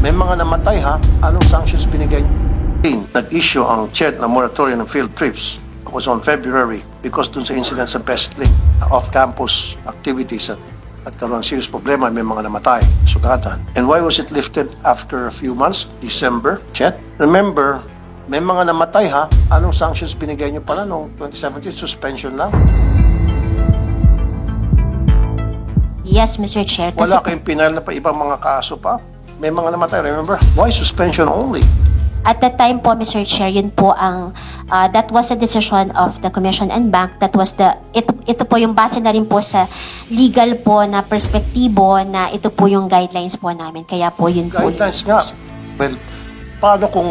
May mga namatay ha. Anong sanctions binigay niyo? Nag-issue ang CHED na moratorium ng field trips. It was on February because dun sa incident sa Bestlink, off-campus activities at karoon ng serious problema, may mga namatay, sugatan. And why was it lifted after a few months? December, CHED? Remember, may mga namatay ha. Anong sanctions binigay niyo pala noong 2017? Suspension lang? Yes, Mr. Chair. Wala kayong pinal na pa ibang mga kaso pa? May mga namatay, remember? Why suspension only? At that time po, Mr. Chair, yun po ang, that was a decision of the Commission and Bank. That was ito po yung base na rin po sa legal po na perspektibo na ito po yung guidelines po namin. Kaya po yun po. Guidelines nga. Well, paano kung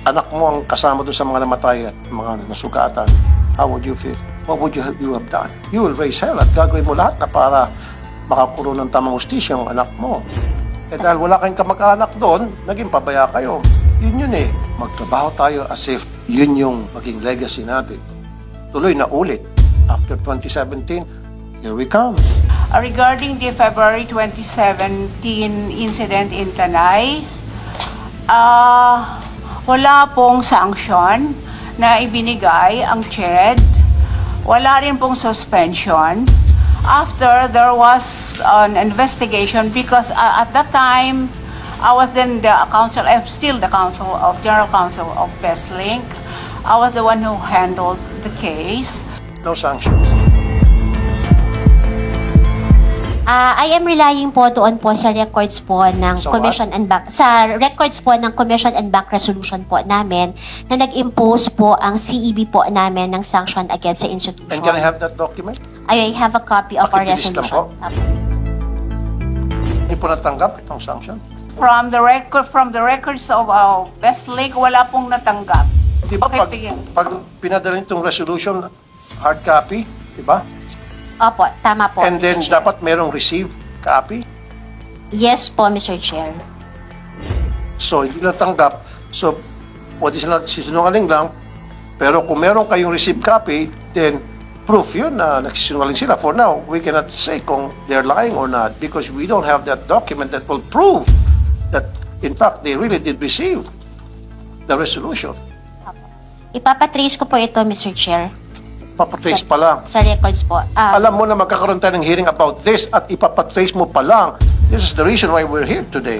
anak mo ang kasama doon sa mga namatay at mga nasugatan? How would you feel? What would you have done? You will raise hell at gagawin mo lahat na para makakulong ng tamang hustisya ang anak mo. Eh dahil wala kayong kamag-anak doon, naging pabaya kayo. Yun eh. Magtrabaho tayo as if yun yung maging legacy natin. Tuloy na ulit. After 2017, here we come. Regarding the February 2017 incident in Tanay, wala pong sanction na ibinigay ang CHED. Wala rin pong suspension. After there was an investigation because at that time, I was then the counsel, still the general counsel of Bestlink. I was the one who handled the case. No sanctions. I am relying po doon po sa records po ng So Commission and Bank, sa records po ng Commission and Bank resolution po namin na nag-impose po ang CEB po namin ng sanction against the institution. And can I have that document? I have a copy of our Pakibilis lang resolution. po. Hindi po natanggap itong sanction? From the records of Bestlink, wala pong natanggap. Di ba Okay, pag pinadala itong resolution, hard copy, di ba? Opo, tama po. And then Mr. Chair. dapat merong received copy. Yes po, Mr. Chair. So, hindi natanggap. So, pwede sila sisinungaling lang. Pero kung meron kayong received copy, then proof yun na nagsisinungaling sila. For now, we cannot say kung they're lying or not because we don't have that document that will prove that, in fact, they really did receive the resolution. Ipapatrace ko po ito, Mr. Chair. Papatrace pa lang. Sa records po. Alam mo na magkakaroon tayo ng hearing about this at ipapatrace mo pa lang. This is the reason why we're here today.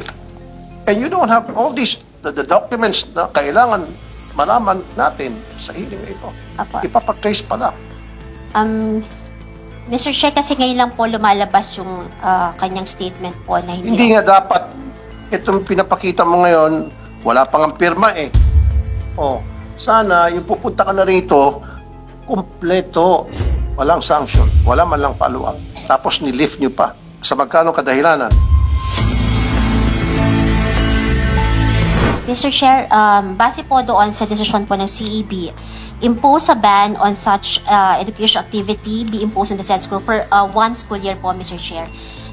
And you don't have all these, the documents na kailangan malaman natin sa hearing na ito. Apo. Ipapatrace pa lang. Mr. Chair, kasi ngayon lang po lumalabas yung kanyang statement po na Hindi nga dapat itong pinapakita mo ngayon, wala pang ang pirma eh. Oh, sana yung pupunta ka na rito, kumpleto, walang sanction, wala man lang follow-up. Tapos ni-lift nyo pa. Sa magkano kadahilanan? Mr. Chair, base po doon sa desisyon po ng CEB, impose a ban on such education activity be imposed in the said school for 1 school year po, Mr. Chair.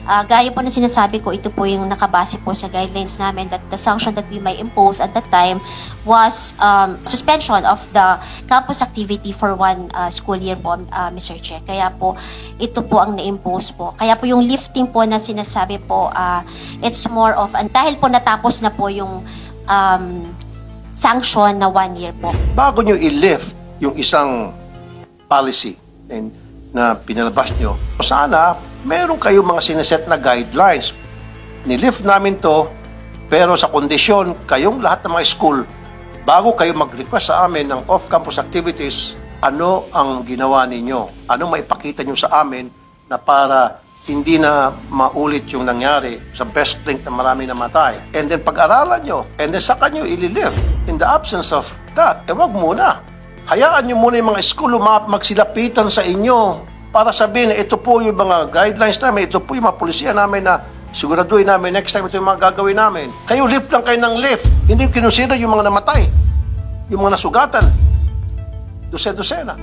Gaya po na sinasabi ko, ito po yung nakabase po sa guidelines namin that the sanction that we may impose at that time was suspension of the campus activity for 1 school year po, Mr. Chair. Kaya po, ito po ang na-impose po. Kaya po yung lifting po na sinasabi po, it's more of, dahil po natapos na po yung sanction na 1 year po. Bago nyo i-lift yung isang policy na pinalabas nyo, sana meron kayong mga sineset na guidelines. Nilift namin to, pero sa kondisyon, kayong lahat ng mga school, bago kayo mag-request sa amin ng off-campus activities, ano ang ginawa ninyo? Ano maipakita nyo sa amin na para hindi na maulit yung nangyari sa Bestlink na marami namatay. And then pag-aralan nyo, and then saka nyo ililift. In the absence of that, wag muna. Hayaan nyo muna yung mga school magsilapitan sa inyo para sabihin na ito po yung mga guidelines namin, ito po yung mga polisiya namin na siguraduhin namin next time ito yung mga gagawin namin. Kayo lift lang kayo ng lift. Hindi kinusira yung mga namatay. Yung mga nasugatan. Dose-dosena.